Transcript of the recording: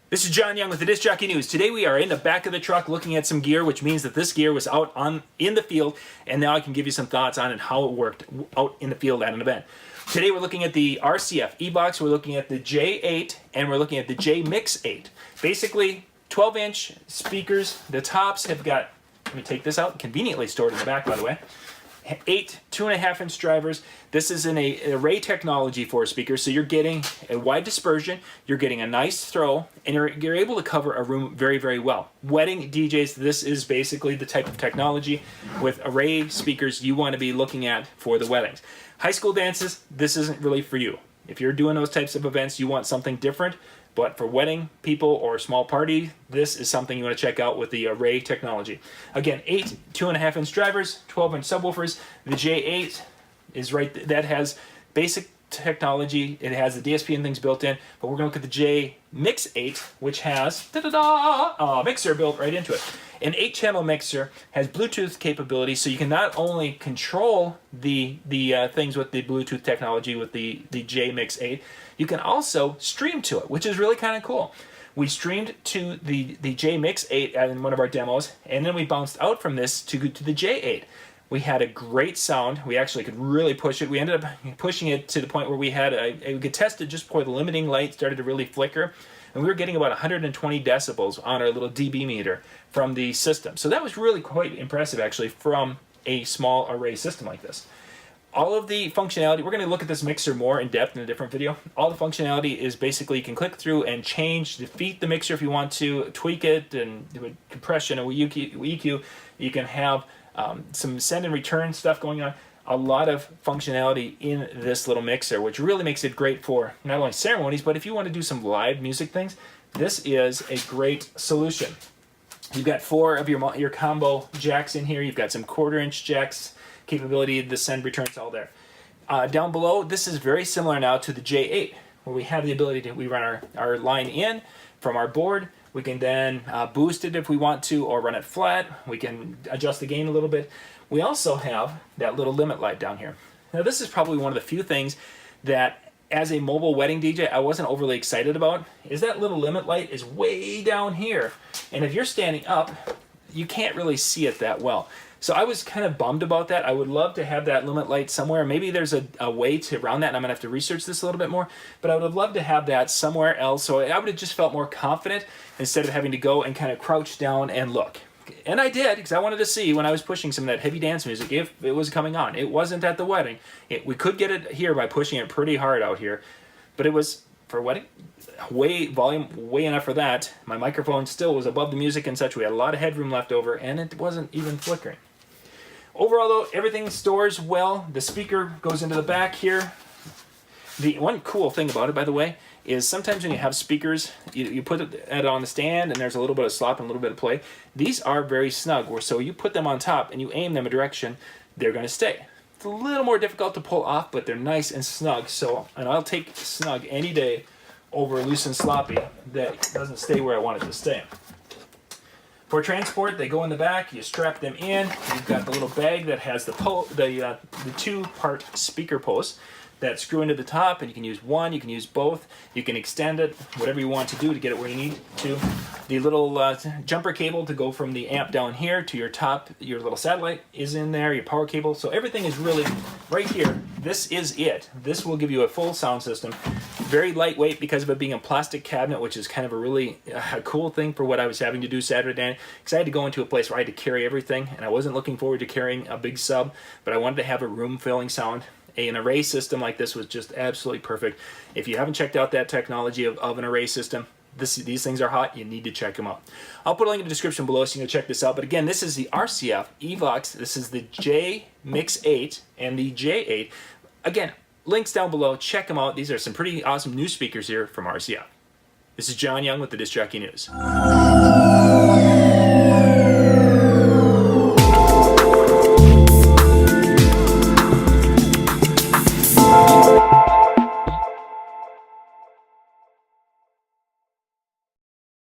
This is John Young with the Disc Jockey News. Today we are in the back of the truck looking at some gear, which means that this gear was out in the field, and now I can give you some thoughts on it, how it worked out in the field at an event. Today we're looking at the RCF EVOX, we're looking at the J8, and we're looking at the JMIX8. Basically, 12-inch speakers. The tops have got, let me take this out, conveniently stored in the back, by the way. 8 2.5-inch drivers. This is an array technology for speakers, so you're getting a wide dispersion, you're getting a nice throw, and you're able to cover a room very, very well. Wedding DJs, this is basically the type of technology with array speakers you want to be looking at for the weddings. High school dances, this isn't really for you. If you're doing those types of events, you want something different. But for wedding people or small party, this is something you want to check out with the array technology. Again, 8 2.5-inch drivers, 12-inch subwoofers. The J8 is that has basic technology. It has the DSP and things built in. But we're going to look at the JMIX8, which has a mixer built right into it. An 8-channel mixer, has Bluetooth capability, so you can not only control the things with the Bluetooth technology with the JMIX8, you can also stream to it, which is really kind of cool. We streamed to the JMIX8 in one of our demos, and then we bounced out from this to the J8. We had a great sound. We actually could really push it. We ended up pushing it to the point where we could test it just before the limiting light started to really flicker. And we were getting about 120 decibels on our little dB meter from the system. So that was really quite impressive, actually, from a small array system like this. All of the functionality, we're going to look at this mixer more in depth in a different video. All the functionality is basically you can click through and change, defeat the mixer if you want to, tweak it, and do a compression or EQ. You can have some send and return stuff going on. A lot of functionality in this little mixer, which really makes it great for not only ceremonies, but if you want to do some live music things, this is a great solution. You've got 4 of your combo jacks in here. You've got some 1/4-inch jacks capability, the send returns all there. Down below, this is very similar now to the J8, where we have the ability to, we run our line in from our board. We can then boost it if we want to, or run it flat. We can adjust the gain a little bit. We also have that little limit light down here. Now this is probably one of the few things that as a mobile wedding DJ I wasn't overly excited about, is that little limit light is way down here. And if you're standing up, you can't really see it that well. So I was kind of bummed about that. I would love to have that limit light somewhere. Maybe there's a way to around that, and I'm going to have to research this a little bit more. But I would have loved to have that somewhere else, so I would have just felt more confident instead of having to go and kind of crouch down and look. And I did, because I wanted to see when I was pushing some of that heavy dance music if it was coming on. It wasn't at the wedding. We could get it here by pushing it pretty hard out here. But it was, for a wedding, volume way enough for that. My microphone still was above the music and such. We had a lot of headroom left over, and it wasn't even flickering. Overall, though, everything stores well. The speaker goes into the back here. The one cool thing about it, by the way, is sometimes when you have speakers, you put it on the stand and there's a little bit of slop and a little bit of play. These are very snug, so you put them on top and you aim them a direction, they're going to stay. It's a little more difficult to pull off, but they're nice and snug. And I'll take snug any day over loose and sloppy that doesn't stay where I want it to stay. For transport, they go in the back, you strap them in. You've got the little bag that has the 2-part speaker posts that screw into the top, and you can use one, you can use both, you can extend it, whatever you want to do to get it where you need to. The little jumper cable to go from the amp down here to your top, your little satellite is in there, your power cable, so everything is really right here. This is it. This will give you a full sound system. Very lightweight because of it being a plastic cabinet, which is kind of a really cool thing for what I was having to do Saturday night, because I had to go into a place where I had to carry everything, and I wasn't looking forward to carrying a big sub, but I wanted to have a room-filling sound. An array system like this was just absolutely perfect. If you haven't checked out that technology of an array system, these things are hot. You need to check them out. I'll put a link in the description below so you can check this out. But again, this is the RCF EVOX. This is the JMIX8 and the J8. Again, links down below. Check them out. These are some pretty awesome new speakers here from RCF. This is John Young with the Disc Jockey News.